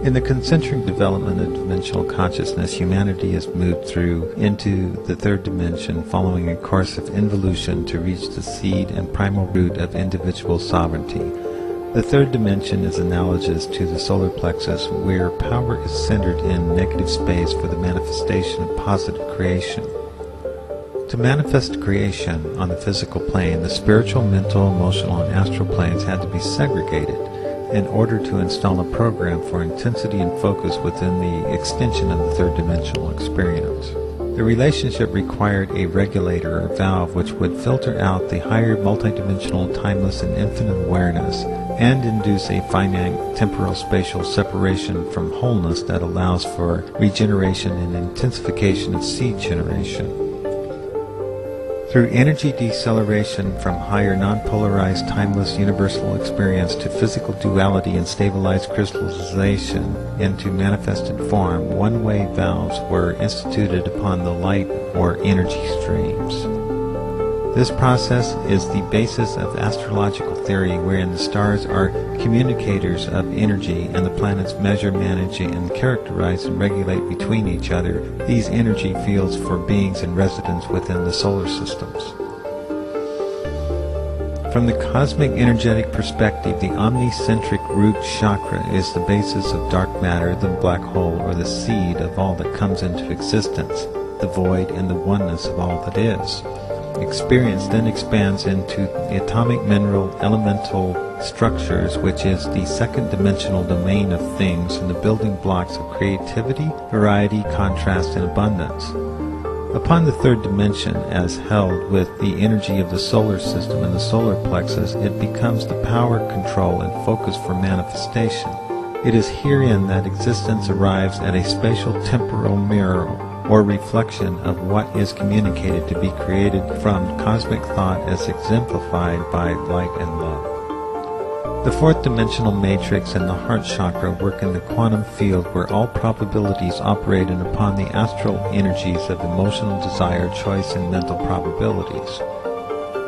In the concentric development of dimensional consciousness, humanity has moved through into the third dimension, following a course of involution to reach the seed and primal root of individual sovereignty. The third dimension is analogous to the solar plexus, where power is centered in negative space for the manifestation of positive creation. To manifest creation on the physical plane, the spiritual, mental, emotional, and astral planes had to be segregated in order to install a program for intensity and focus within the extension of the third dimensional experience. The relationship required a regulator or valve which would filter out the higher multidimensional, timeless, and infinite awareness and induce a finite temporal spatial separation from wholeness that allows for regeneration and intensification of seed generation. Through energy deceleration from higher non-polarized, timeless, universal experience to physical duality and stabilized crystallization into manifested form, one-way valves were instituted upon the light or energy streams. This process is the basis of astrological theory, wherein the stars are communicators of energy and the planets measure, manage, and characterize and regulate between each other these energy fields for beings and residents within the solar systems. From the cosmic energetic perspective, the omnicentric root chakra is the basis of dark matter, the black hole, or the seed of all that comes into existence, the void and the oneness of all that is. Experience then expands into the atomic, mineral, elemental structures, which is the second dimensional domain of things and the building blocks of creativity, variety, contrast, and abundance. Upon the third dimension, as held with the energy of the solar system and the solar plexus, it becomes the power, control, and focus for manifestation. It is herein that existence arrives at a spatial temporal mirror or reflection of what is communicated to be created from cosmic thought as exemplified by light and love. The fourth dimensional matrix and the heart chakra work in the quantum field where all probabilities operate in upon the astral energies of emotional desire, choice, and mental probabilities.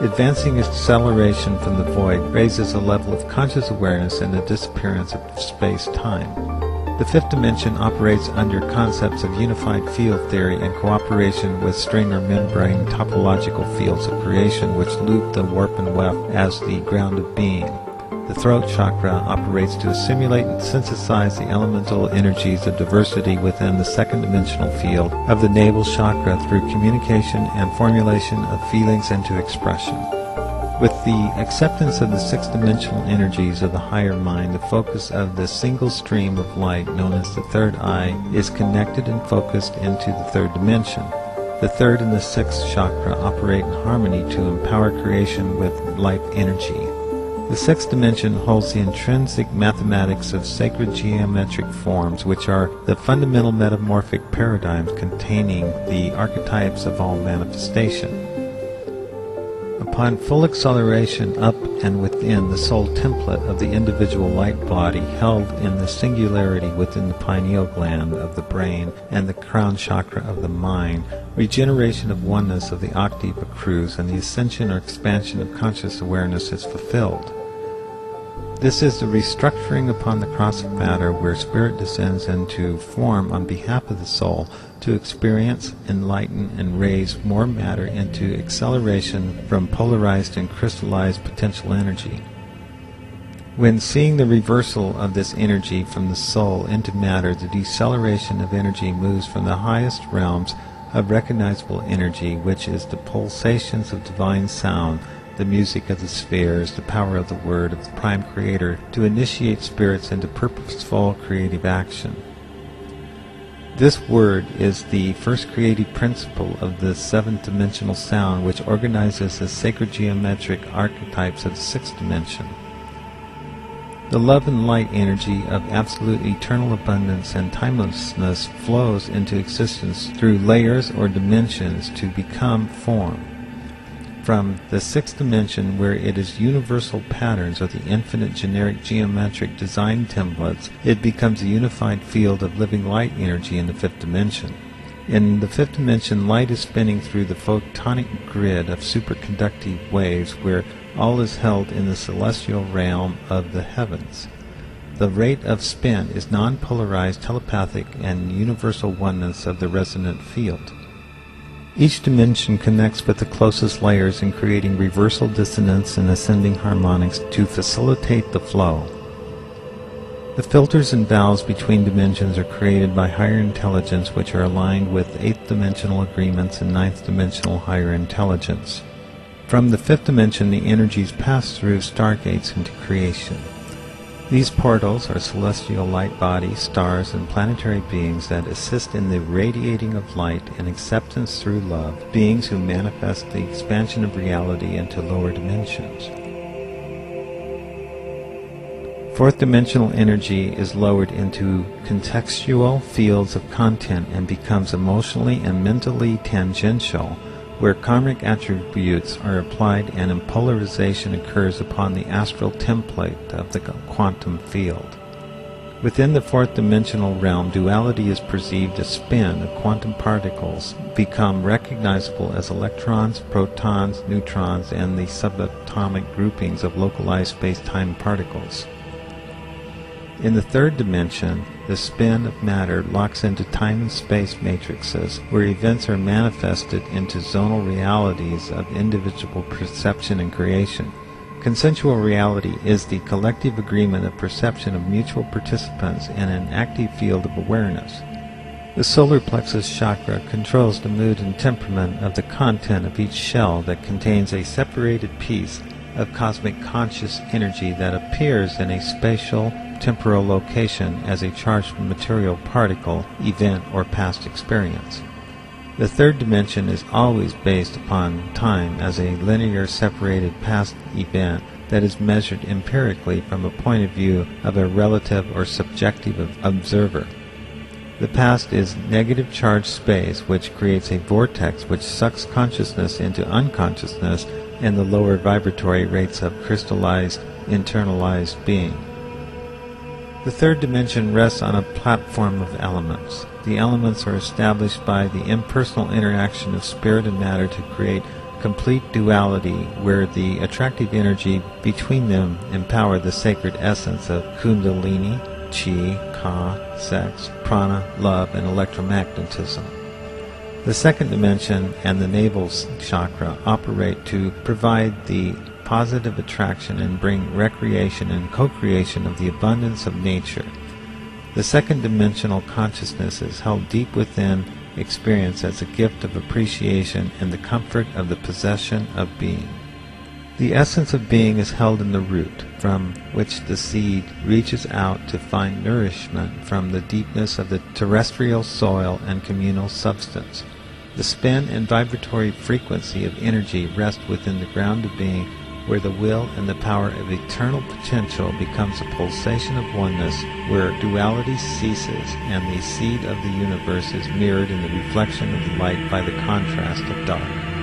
Advancing acceleration from the void raises a level of conscious awareness and the disappearance of space-time. The fifth dimension operates under concepts of unified field theory and cooperation with string or membrane topological fields of creation which loop the warp and weft as the ground of being. The throat chakra operates to assimilate and synthesize the elemental energies of diversity within the second dimensional field of the navel chakra through communication and formulation of feelings into expression. With the acceptance of the sixth-dimensional energies of the higher mind, the focus of the single stream of light known as the third eye is connected and focused into the third dimension. The third and the sixth chakra operate in harmony to empower creation with light energy. The sixth dimension holds the intrinsic mathematics of sacred geometric forms, which are the fundamental metamorphic paradigms containing the archetypes of all manifestation. Upon full acceleration up and within the soul template of the individual light body held in the singularity within the pineal gland of the brain and the crown chakra of the mind, regeneration of oneness of the octave accrues and the ascension or expansion of conscious awareness is fulfilled. This is the restructuring upon the cross of matter where spirit descends into form on behalf of the soul to experience, enlighten, and raise more matter into acceleration from polarized and crystallized potential energy. When seeing the reversal of this energy from the soul into matter, the deceleration of energy moves from the highest realms of recognizable energy, which is the pulsations of divine sound, the music of the spheres, the power of the word of the prime creator, to initiate spirits into purposeful creative action. This word is the first creative principle of the seventh dimensional sound, which organizes the sacred geometric archetypes of the sixth dimension. The love and light energy of absolute eternal abundance and timelessness flows into existence through layers or dimensions to become form. From the sixth dimension, where it is universal patterns or the infinite generic geometric design templates, it becomes a unified field of living light energy in the fifth dimension. In the fifth dimension, light is spinning through the photonic grid of superconductive waves where all is held in the celestial realm of the heavens. The rate of spin is non-polarized, telepathic, and universal oneness of the resonant field. Each dimension connects with the closest layers in creating reversal dissonance and ascending harmonics to facilitate the flow. The filters and valves between dimensions are created by higher intelligence, which are aligned with 8th dimensional agreements and 9th dimensional higher intelligence. From the 5th dimension, the energies pass through stargates into creation. These portals are celestial light bodies, stars, and planetary beings that assist in the radiating of light and acceptance through love, beings who manifest the expansion of reality into lower dimensions. 4th dimensional energy is lowered into contextual fields of content and becomes emotionally and mentally tangential, where karmic attributes are applied and impolarization occurs upon the astral template of the quantum field. Within the 4th dimensional realm, duality is perceived as spin of quantum particles become recognizable as electrons, protons, neutrons, and the subatomic groupings of localized space-time particles. In the 3rd dimension, the spin of matter locks into time and space matrices, where events are manifested into zonal realities of individual perception and creation. Consensual reality is the collective agreement of perception of mutual participants in an active field of awareness. The solar plexus chakra controls the mood and temperament of the content of each shell that contains a separated piece of cosmic conscious energy that appears in a spatial, temporal location as a charged material particle, event, or past experience. The 3rd dimension is always based upon time as a linear separated past event that is measured empirically from a point of view of a relative or subjective observer. The past is negative charged space, which creates a vortex which sucks consciousness into unconsciousness and the lower vibratory rates of crystallized, internalized being. The 3rd dimension rests on a platform of elements. The elements are established by the impersonal interaction of spirit and matter to create complete duality, where the attractive energy between them empower the sacred essence of Kundalini, Chi, Ka, sex, prana, love, and electromagnetism. The 2nd dimension and the navel chakra operate to provide the positive attraction and bring recreation and co-creation of the abundance of nature. The 2nd dimensional consciousness is held deep within experience as a gift of appreciation and the comfort of the possession of being. The essence of being is held in the root, from which the seed reaches out to find nourishment from the deepness of the terrestrial soil and communal substance. The spin and vibratory frequency of energy rest within the ground of being, where the will and the power of eternal potential becomes a pulsation of oneness, where duality ceases and the seed of the universe is mirrored in the reflection of the light by the contrast of dark.